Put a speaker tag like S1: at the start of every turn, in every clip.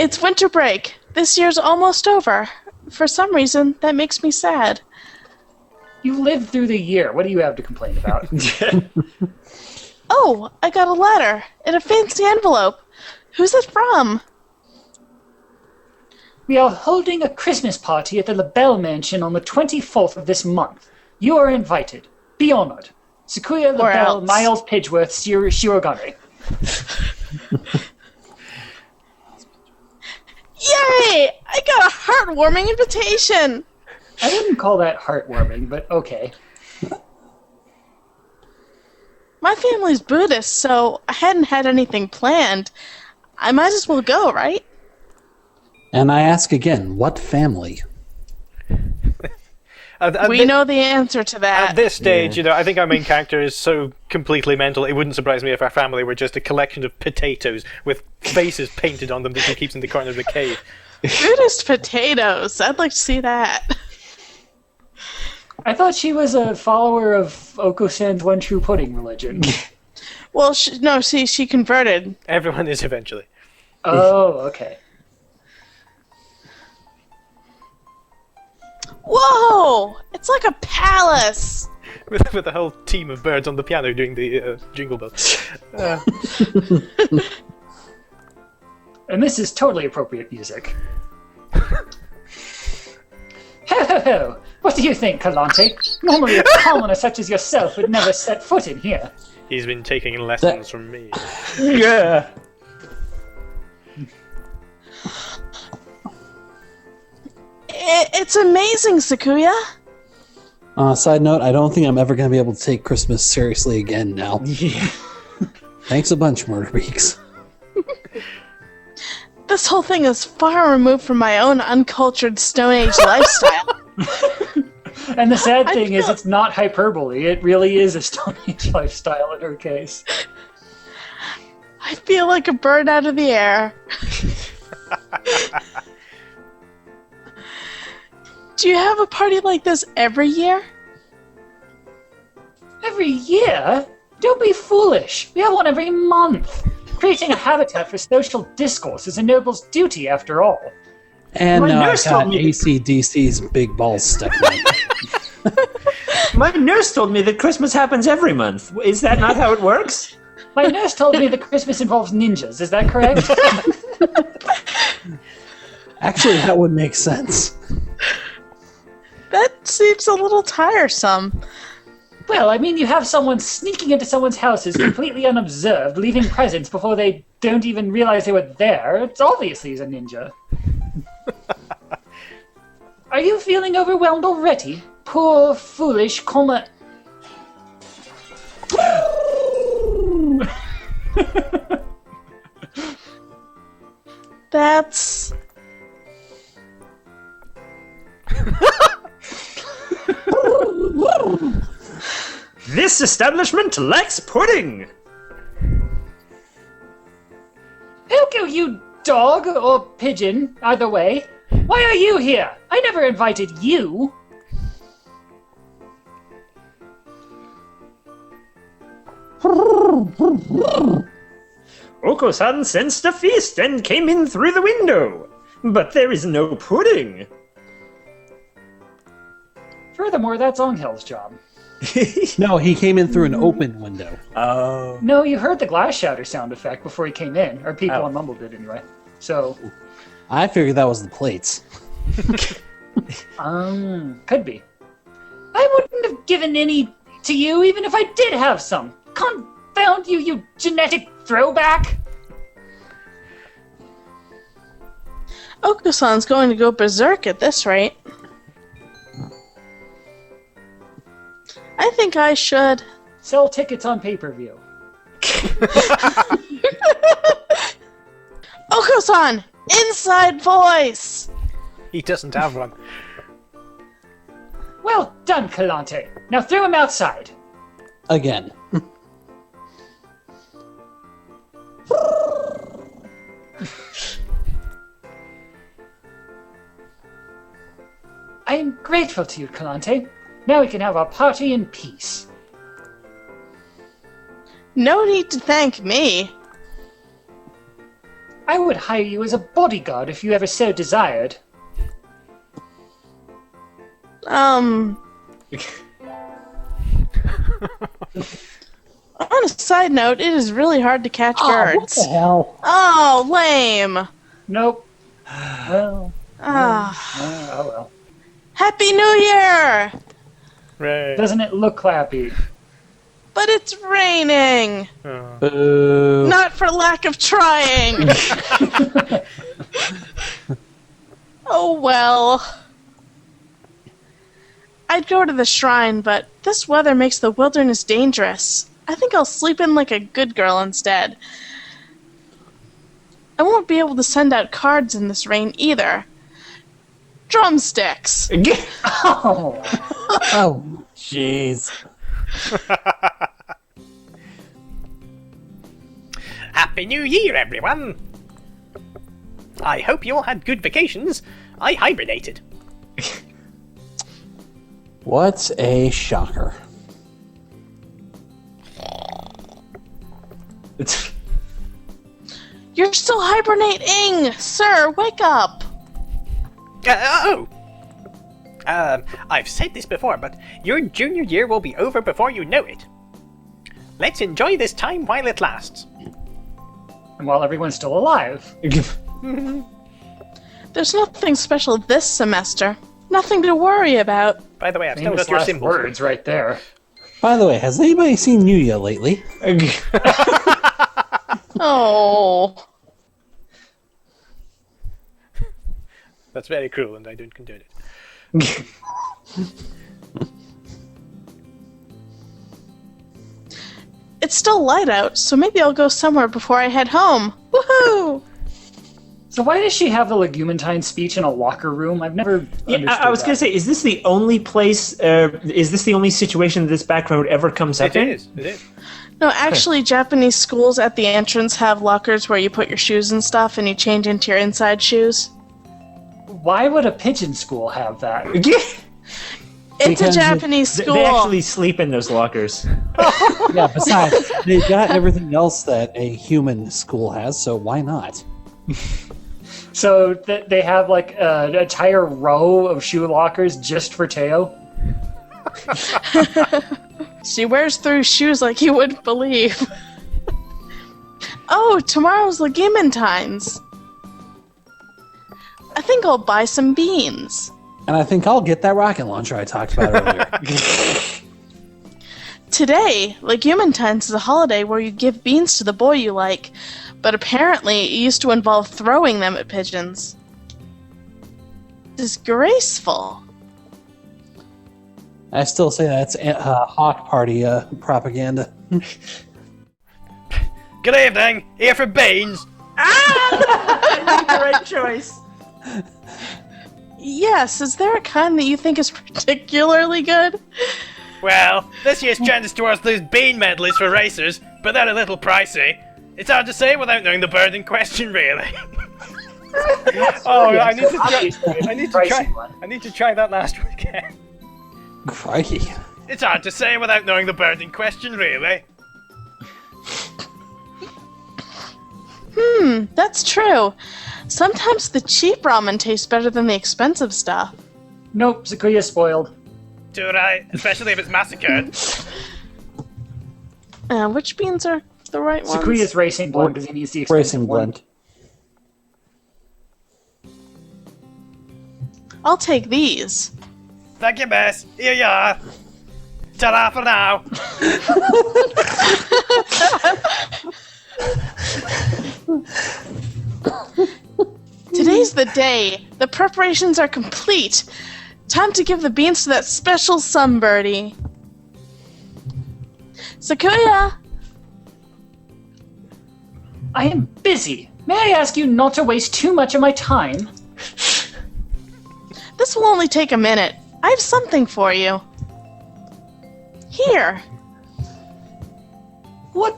S1: It's winter break. This year's almost over. For some reason, that makes me sad.
S2: You lived through the year. What do you have to complain about?
S1: Oh, I got a letter in a fancy envelope. Who's it from?
S2: We are holding a Christmas party at the LaBelle Mansion on the 24th of this month. You are invited. Be honored. Sakuya, LaBelle, Miles, Pidgeworth, Shirogane.
S1: Yay! I got a heartwarming invitation!
S2: I wouldn't call that heartwarming, but okay.
S1: My family's Buddhist, so I hadn't had anything planned. I might as well go, right?
S3: And I ask again, what family?
S1: We know the answer to that.
S4: At this stage, I think our main character is so completely mental, it wouldn't surprise me if our family were just a collection of potatoes with faces painted on them that he keeps in the corner of the cave.
S1: Buddhist potatoes. I'd like to see that.
S2: I thought she was a follower of Oko-san's One True Pudding religion.
S1: Well, she converted.
S4: Everyone is eventually.
S2: Oh, okay.
S1: Whoa! It's like a palace!
S4: With a whole team of birds on the piano doing the jingle bells.
S2: And this is totally appropriate music. Ho ho ho! What do you think, Kalante? Normally a commoner such as yourself would never set foot in here.
S4: He's been taking lessons from me.
S2: Yeah.
S1: It's amazing, Sakuya.
S3: Side note, I don't think I'm ever going to be able to take Christmas seriously again now.
S2: Yeah.
S3: Thanks a bunch, Murderbeaks.
S1: This whole thing is far removed from my own uncultured Stone Age lifestyle.
S2: And the sad thing is, it's not hyperbole. It really is a Stone Age lifestyle in her case.
S1: I feel like a bird out of the air. Do you have a party like this every year?
S2: Every year? Don't be foolish. We have one every month. Creating a habitat for social discourse is a noble's duty, after all.
S3: And now I've got AC/DC's big balls stuck in.
S5: My nurse told me that Christmas happens every month. Is that not how it works?
S2: My nurse told me that Christmas involves ninjas. Is that correct?
S3: Actually, that would make sense.
S1: That seems a little tiresome.
S2: Well, I mean, you have someone sneaking into someone's houses completely unobserved, leaving presents before they don't even realize they were there. It's obviously he's a ninja. Are you feeling overwhelmed already? Poor, foolish, coma...
S1: That's...
S5: This establishment lacks pudding!
S2: Oko, you dog or pigeon, either way. Why are you here? I never invited you.
S5: Oko-san sensed a feast and came in through the window. But there is no pudding.
S2: Furthermore, that's Anghel's job.
S3: No, he came in through an open window.
S5: Oh.
S2: No, you heard the glass shatter sound effect before he came in. Or people on Mumble did anyway. So...
S3: I figured that was the plates.
S2: Could be. I wouldn't have given any to you even if I did have some. Confound you, you genetic throwback!
S1: Oko-san's going to go berserk at this rate. I think I should.
S2: Sell tickets on pay-per-view.
S1: Oko-san! Inside voice!
S4: He doesn't have one.
S2: Well done, Kalante. Now throw him outside.
S3: Again.
S2: I am grateful to you, Kalante. Now we can have our party in peace.
S1: No need to thank me.
S2: I would hire you as a bodyguard if you ever so desired.
S1: On a side note, it is really hard to catch birds.
S3: What the hell?
S1: Oh, lame.
S2: Nope. Well,
S1: Ah.
S2: oh well.
S1: Happy New Year!
S4: Right.
S2: Doesn't it look clappy?
S1: But it's raining.
S3: Boo.
S1: Not for lack of trying. Oh well. I'd go to the shrine, but this weather makes the wilderness dangerous. I think I'll sleep in like a good girl instead. I won't be able to send out cards in this rain either. Drumsticks.
S2: Oh,
S3: Oh, jeez.
S4: Happy New Year, everyone! I hope you all had good vacations. I hibernated.
S3: What a shocker.
S1: You're still hibernating! Sir, wake up!
S4: I've said this before, but your junior year will be over before you know it. Let's enjoy this time while it lasts.
S2: and while everyone's still alive.
S1: There's nothing special this semester. Nothing to worry about.
S4: By the way, I've still
S2: Famous
S4: got your
S2: last
S4: symbol.
S2: words right there.
S3: By the way, has anybody seen Yuuya lately?
S1: Oh.
S4: That's very cruel, and I don't condone it.
S1: It's still light out, so maybe I'll go somewhere before I head home. Woohoo!
S2: So why does she have the Legumantine speech in a locker room? I've never understood
S5: I was
S2: that.
S5: going to say, is this the only place, is this the only situation that this background ever comes up in?
S4: It is.
S1: No, actually, Japanese schools at the entrance have lockers where you put your shoes and stuff and you change into your inside shoes.
S2: Why would a pigeon school have that?
S1: It's
S3: Because
S1: a Japanese school.
S5: They actually sleep in those lockers.
S3: Yeah, besides, they've got everything else that a human school has, so why not?
S2: So they have like an entire row of shoe lockers just for Teo?
S1: She wears through shoes like you wouldn't believe. Oh, tomorrow's Legumantines. I think I'll buy some beans.
S3: And I think I'll get that rocket launcher I talked about earlier.
S1: Today, Legumantines is a holiday where you give beans to the boy you like, but apparently it used to involve throwing them at pigeons. Disgraceful.
S3: I still say that's Hawk Party propaganda.
S4: Good evening. Here for beans.
S5: The right choice.
S1: Yes, is there a kind that you think is particularly good?
S4: Well, this year's trend is towards those bean medleys for racers, but they're a little pricey. It's hard to say without knowing the bird in question, really. I need to try that last one again.
S3: Crikey.
S4: It's hard to say without knowing the bird in question, really.
S1: That's true. Sometimes the cheap ramen tastes better than the expensive stuff.
S2: Nope, Sakuya spoiled.
S4: Too right, especially if it's massacred.
S1: Which beans are the right ones?
S2: Sakuya's racing blend because he needs the expensive
S3: Racing
S2: one.
S3: blend.
S1: I'll take these.
S4: Thank you, miss. Here you are. Ta-ra for now.
S1: Today's the day. The preparations are complete. Time to give the beans to that special sunbirdie. Sakuya!
S2: I am busy. May I ask you not to waste too much of my time?
S1: This will only take a minute. I have something for you. Here.
S2: What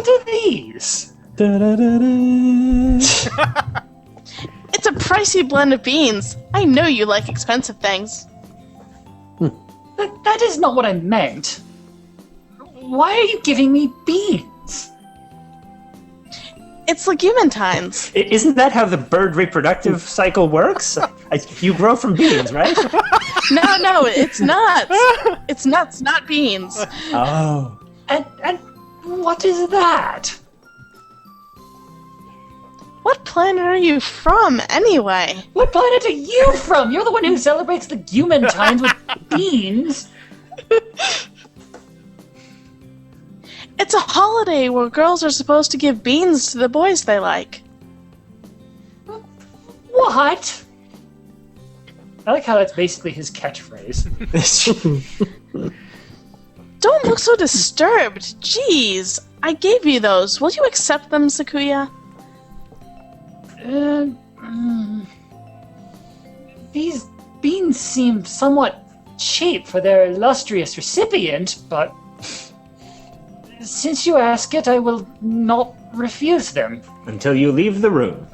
S2: are these?
S3: Da-da-da-da.
S1: It's a pricey blend of beans. I know you like expensive things.
S2: That is not what I meant. Why are you giving me beans?
S1: It's legumentines.
S5: Isn't that how the bird reproductive cycle works? You grow from beans, right?
S1: No, it's nuts. It's nuts, not beans.
S5: Oh.
S2: And what is that?
S1: What planet are you from, anyway?
S2: What planet are you from? You're the one who celebrates legumentines with beans.
S1: It's a holiday where girls are supposed to give beans to the boys they like.
S2: What? I like how that's basically his catchphrase.
S1: Don't look so disturbed. Jeez, I gave you those. Will you accept them, Sakuya?
S2: These beans seem somewhat cheap for their illustrious recipient, but since you ask it, I will not refuse them.
S5: Until you leave the room.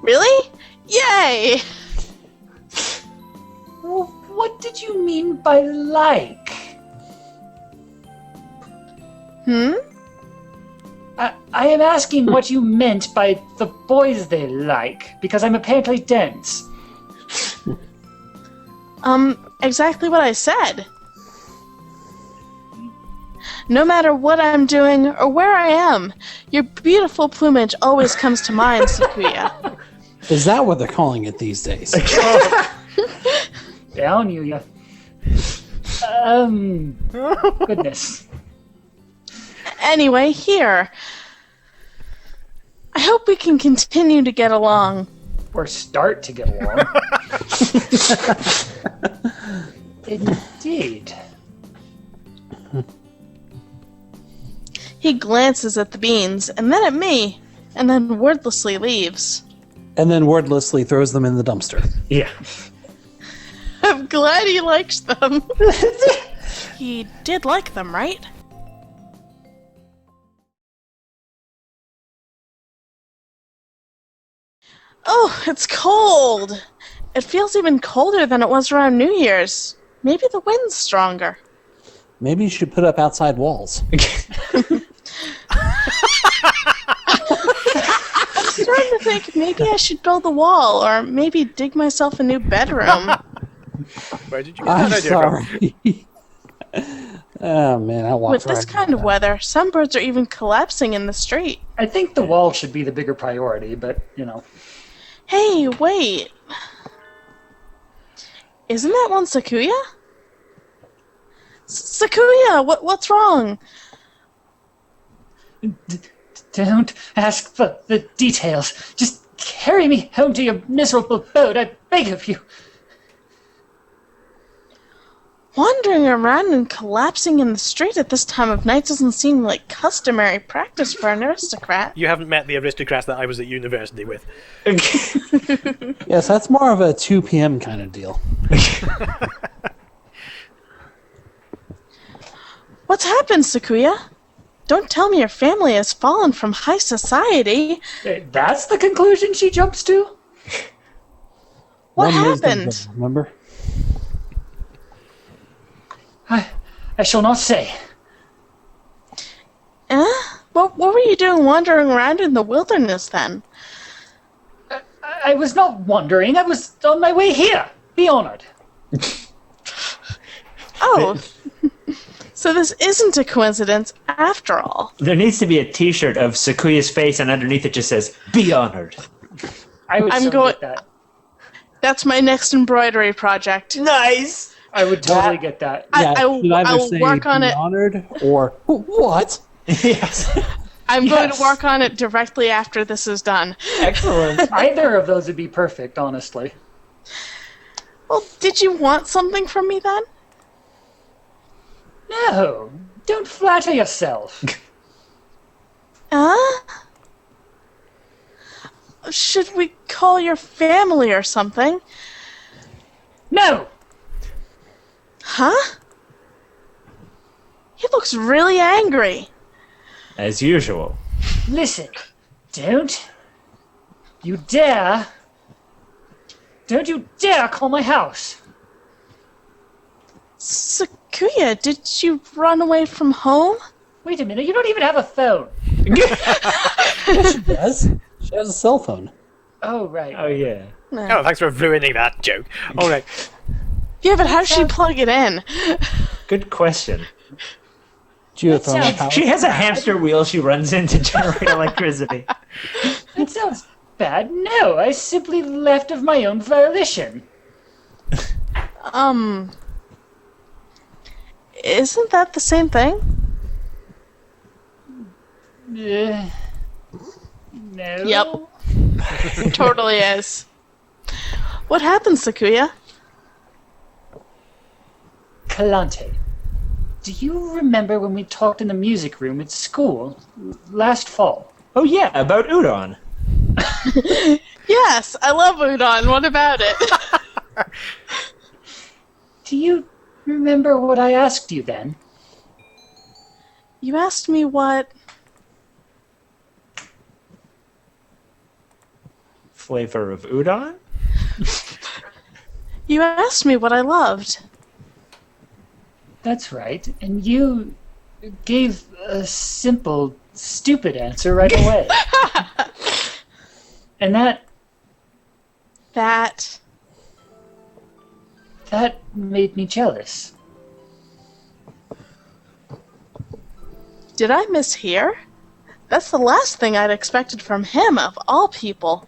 S1: Really? Yay!
S2: Well, what did you mean by like? I am asking what you meant by the boys they like, because I'm apparently dense.
S1: Exactly what I said. No matter what I'm doing or where I am, your beautiful plumage always comes to mind, Sakuya.
S3: Is that what they're calling it these days?
S2: Down, Yuuya. Goodness.
S1: Anyway, here. I hope we can continue to get along.
S2: Or start to get along. Indeed.
S1: He glances at the beans, and then at me, and then wordlessly leaves.
S3: And then wordlessly throws them in the dumpster.
S5: Yeah.
S1: I'm glad he likes them. He did like them, right? Oh, it's cold. It feels even colder than it was around New Year's. Maybe the wind's stronger.
S3: Maybe you should put up outside walls.
S1: I'm starting to think maybe I should build a wall, or maybe dig myself a new bedroom.
S4: Where did you get
S3: I'm
S4: that idea from?
S3: sorry. Oh, man, I walked
S1: With this kind of weather, some birds are even collapsing in the street.
S2: I think the wall should be the bigger priority, but, you know.
S1: Hey, wait. Isn't that one Sakuya? Sakuya, what's wrong?
S2: Don't ask for the details. Just carry me home to your miserable boat, I beg of you.
S1: Wandering around and collapsing in the street at this time of night doesn't seem like customary practice for an aristocrat.
S4: You haven't met the aristocrats that I was at university with.
S3: Yes, that's more of a 2 p.m. kind of deal.
S1: What's happened, Sakuya? Don't tell me your family has fallen from high society.
S2: That's the conclusion she jumps to?
S1: What
S3: One wisdom
S1: happened?
S3: thing, remember?
S2: I shall not say.
S1: What were you doing wandering around in the wilderness then?
S2: I was not wandering. I was on my way here. Be honored.
S1: Oh, so this isn't a coincidence after all.
S5: There needs to be a t-shirt of Sakuya's face, and underneath it just says, "Be honored."
S2: I would so get that.
S1: That's my next embroidery project.
S5: Nice!
S2: I would totally get that.
S3: Yeah,
S1: I
S3: should either
S1: will
S3: say
S1: work on
S3: be
S1: it.
S3: honored or what?
S5: Yes.
S1: I'm going to
S5: Yes.
S1: work on it directly after this is done.
S5: Excellent.
S2: Either of those would be perfect, honestly.
S1: Well, did you want something from me then?
S2: No, don't flatter yourself.
S1: Should we call your family or something?
S2: No!
S1: Huh? He looks really angry.
S5: As usual.
S2: Listen, don't you dare call my house.
S1: Sakuya, did you run away from home?
S2: Wait a minute, you don't even have a phone.
S3: Yes, she does. She has a cell phone.
S2: Oh, right.
S5: Oh, yeah.
S4: Oh, thanks for ruining that joke. All right.
S1: Yeah, but how does she plug it in?
S5: Good question.
S3: Geothermal power.
S5: She has a hamster wheel she runs in to generate electricity.
S2: That sounds bad. No, I simply left of my own volition.
S1: Isn't that the same thing?
S2: No.
S1: Yep. Totally is. What happened, Sakuya?
S2: Kalante, do you remember when we talked in the music room at school last fall?
S5: Oh, yeah, about udon.
S1: Yes, I love udon. What about it?
S2: Do you remember what I asked you then?
S1: You asked me what...
S5: Flavor of udon?
S1: You asked me what I loved.
S2: That's right, and you gave a simple, stupid answer right away. And that made me jealous.
S1: Did I mishear? That's the last thing I'd expected from him, of all people.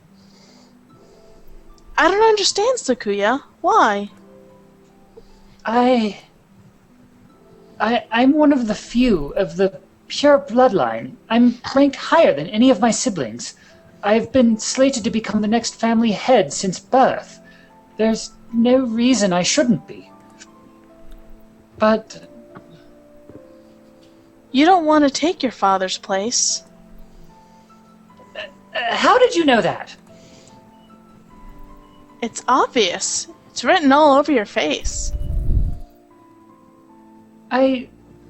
S1: I don't understand, Sakuya. Why?
S2: I'm one of the few of the pure bloodline. I'm ranked higher than any of my siblings. I've been slated to become the next family head since birth. There's no reason I shouldn't be. But...
S1: You don't want to take your father's place.
S2: how did you know that?
S1: It's obvious. It's written all over your face.
S2: I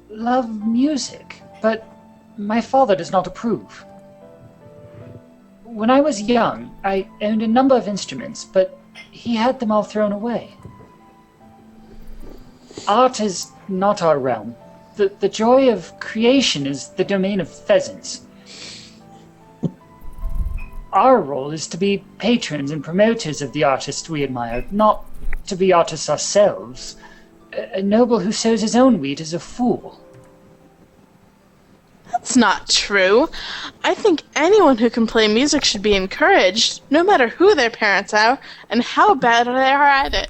S2: love music, but my father does not approve. When I was young, I owned a number of instruments, but he had them all thrown away. Art is not our realm. The joy of creation is the domain of pheasants. Our role is to be patrons and promoters of the artists we admire, not to be artists ourselves. A noble who sows his own wheat is a fool.
S1: That's not true. I think anyone who can play music should be encouraged, no matter who their parents are and how bad they are at it.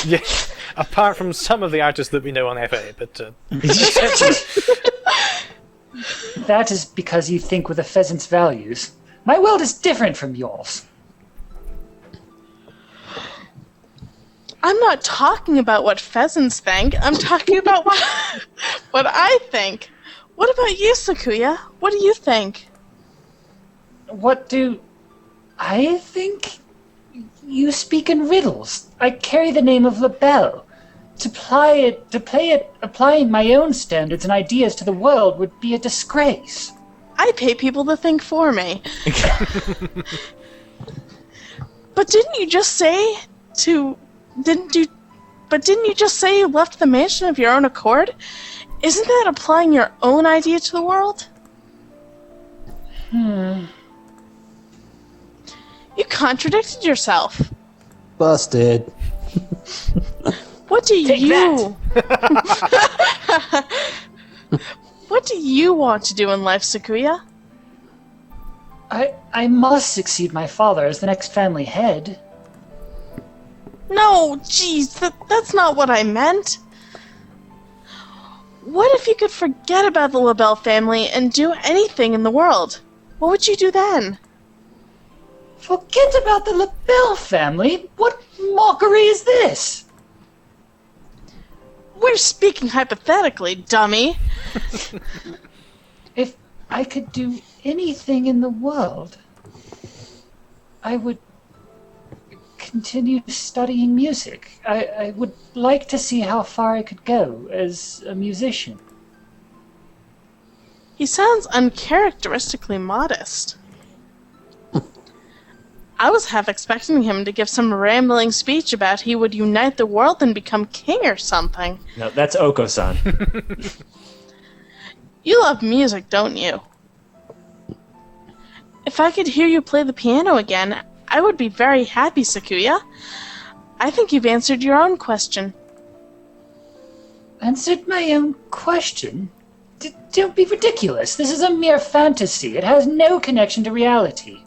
S4: Yes, apart from some of the artists that we know on FA, but...
S2: That is because you think with a pheasant's values. My world is different from yours.
S1: I'm not talking about what pheasants think. I'm talking about what I think. What about you, Sakuya? What do you think?
S2: What do I think? You speak in riddles. I carry the name of LaBelle. To play it, applying my own standards and ideas to the world would be a disgrace.
S1: I pay people to think for me. But didn't you just say you left the mansion of your own accord? Isn't that applying your own idea to the world? You contradicted yourself.
S3: Busted.
S1: What do
S2: Take
S1: you... What do you want to do in life, Sakuya?
S2: I must succeed my father as the next family head.
S1: No, jeez, that's not what I meant. What if you could forget about the LaBelle family and do anything in the world? What would you do then?
S2: Forget about the LaBelle family? What mockery is this?
S1: We're speaking hypothetically, dummy.
S2: If I could do anything in the world, I would continue studying music. I would like to see how far I could go as a musician.
S1: He sounds uncharacteristically modest. I was half expecting him to give some rambling speech about he would unite the world and become king or something.
S5: No, that's Oko-san.
S1: You love music, don't you? If I could hear you play the piano again, I would be very happy, Sakuya. I think you've answered your own question.
S2: Answered my own question? Don't be ridiculous. This is a mere fantasy. It has no connection to reality.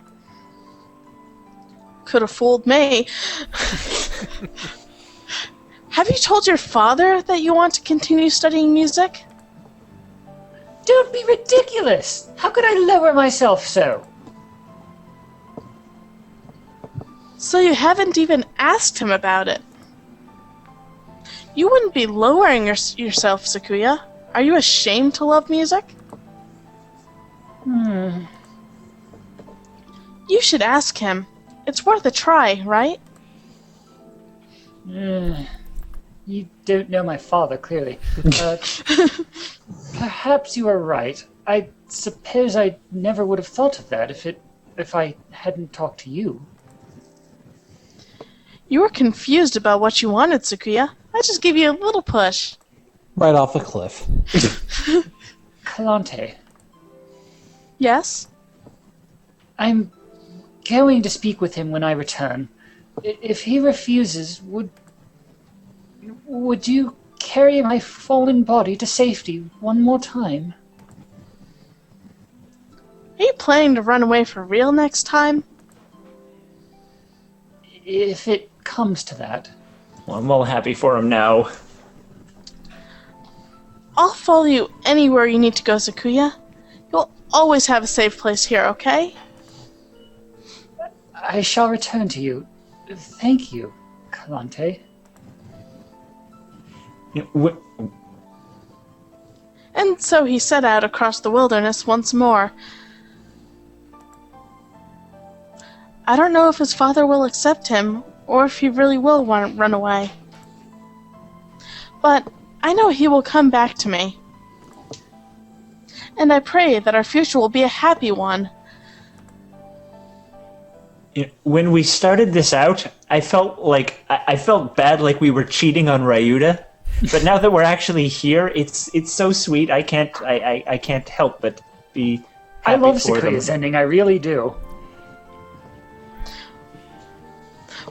S1: Could have fooled me. Have you told your father that you want to continue studying music?
S2: Don't be ridiculous. How could I lower myself so?
S1: So you haven't even asked him about it. You wouldn't be lowering yourself, Sakuya. Are you ashamed to love music? You should ask him. It's worth a try, right?
S2: You don't know my father, clearly. Perhaps you are right. I suppose I never would have thought of that if I hadn't talked to you.
S1: You were confused about what you wanted, Sakuya. I just gave you a little push.
S3: Right off a cliff.
S2: Kalante,
S1: Yes?
S2: I'm going to speak with him when I return. If he refuses, would you carry my fallen body to safety one more time?
S1: Are you planning to run away for real next time?
S2: If it comes to that.
S5: Well, I'm all happy for him now.
S1: I'll follow you anywhere you need to go, Sakuya. You'll always have a safe place here, okay?
S2: I shall return to you. Thank you, Kalante.
S1: And so he set out across the wilderness once more. I don't know if his father will accept him, or if he really will run away. But I know he will come back to me. And I pray that our future will be a happy one.
S5: When we started this out, I felt bad, like we were cheating on Ryuta. But now that we're actually here, it's so sweet. I can't help but be
S2: I
S5: happy
S2: love
S5: for them.
S2: Sakuya's ending, I really do.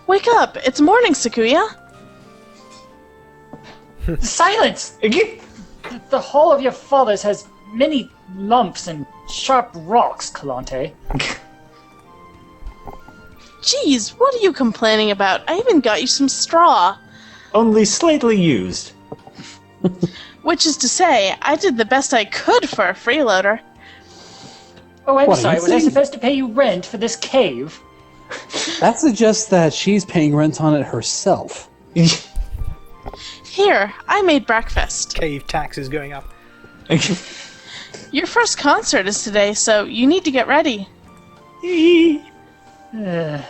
S1: Wake up! It's morning, Sakuya!
S2: Silence! The hall of your fathers has many lumps and sharp rocks, Kalante.
S1: Jeez, what are you complaining about? I even got you some straw.
S5: Only slightly used.
S1: Which is to say, I did the best I could for a freeloader.
S2: Oh, I'm
S3: What are
S2: sorry,
S3: you
S2: was I
S3: saying?
S2: supposed to pay you rent for this cave?
S3: That suggests that she's paying rent on it herself.
S1: Here, I made breakfast.
S4: Cave taxes going up.
S1: Your first concert is today, so you need to get ready.
S2: Uh,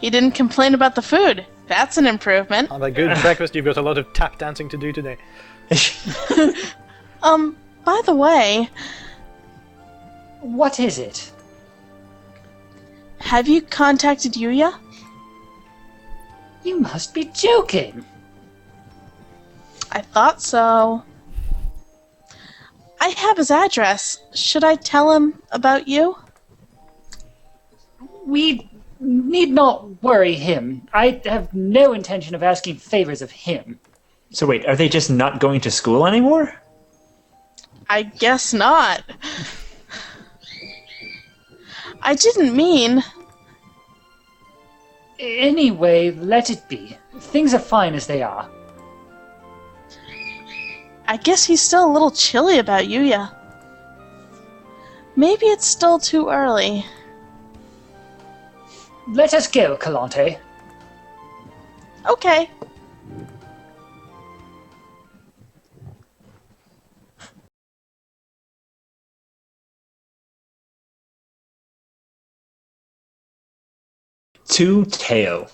S1: He didn't complain about the food. That's an improvement.
S4: On that good breakfast, you've got a lot of tap dancing to do today.
S1: By the way,
S2: what is it?
S1: have you contacted Yuuya?
S2: You must be joking.
S1: I thought so. I have his address. Should I tell him about you?
S2: We need not worry him. I have no intention of asking favors of him.
S5: So wait, are they just not going to school anymore?
S1: I guess not. I didn't mean...
S2: Anyway, let it be. Things are fine as they are.
S1: I guess he's still a little chilly about Yuuya. Maybe it's still too early.
S2: Let us go, Kalante.
S1: Okay.
S5: To Teo.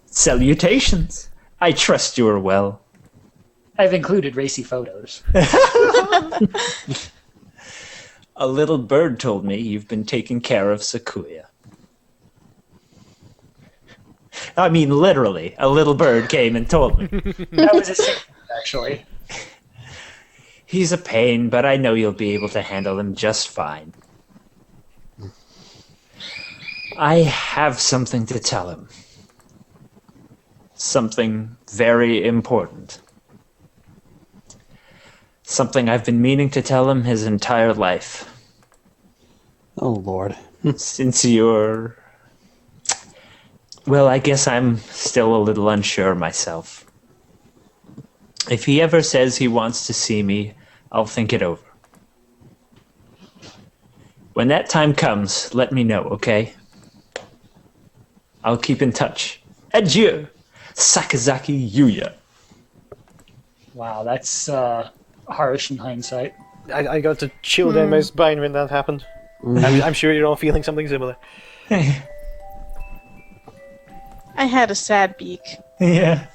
S5: Salutations. I trust you are well.
S2: I've included racy photos.
S5: A little bird told me you've been taking care of Sakuya. I mean, literally, a little bird came and told me.
S2: That was a secret, actually.
S5: He's a pain, but I know you'll be able to handle him just fine. I have something to tell him. Something very important. Something I've been meaning to tell him his entire life.
S3: Oh, Lord.
S5: Since you're... Well, I guess I'm still a little unsure myself. If he ever says he wants to see me, I'll think it over. When that time comes, let me know, okay? I'll keep in touch. Adieu, Sakazaki Yuuya.
S2: Wow, that's harsh in hindsight.
S4: I got to chill down my spine when that happened. I'm sure you're all feeling something similar.
S1: I had a sad beak.
S5: Yeah.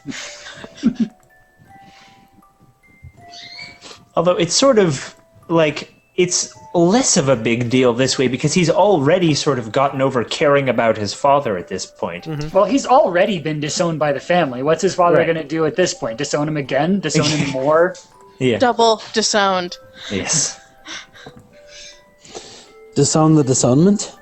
S5: Although it's sort of like, it's less of a big deal this way because he's already sort of gotten over caring about his father at this point.
S2: Well, he's already been disowned by the family. What's his father
S5: Right.
S2: going to do at this point? Disown him again? Disown him more?
S5: Yeah.
S1: Double disowned.
S5: Yes.
S3: Disown the disownment?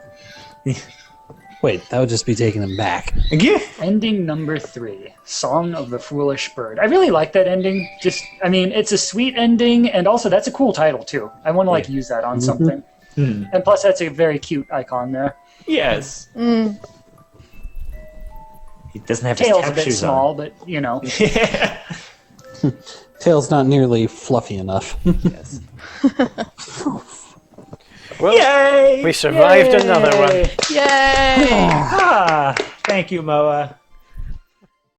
S3: Wait, that would just be taking him back.
S5: Yeah.
S2: Ending number 3, Song of the Foolish Bird. I really like that ending. It's a sweet ending, and also that's a cool title too. I want to use that on something. And plus, that's a very cute icon there.
S5: Yes.
S1: Mm.
S5: He doesn't have his
S2: Tail's a
S5: tap
S2: bit
S5: shoes
S2: small, but
S5: on. Yeah.
S3: Tail's not nearly fluffy enough.
S5: Yes.
S4: Well,
S5: Yay!
S4: we survived another one.
S1: Yay!
S5: Thank you, Moa.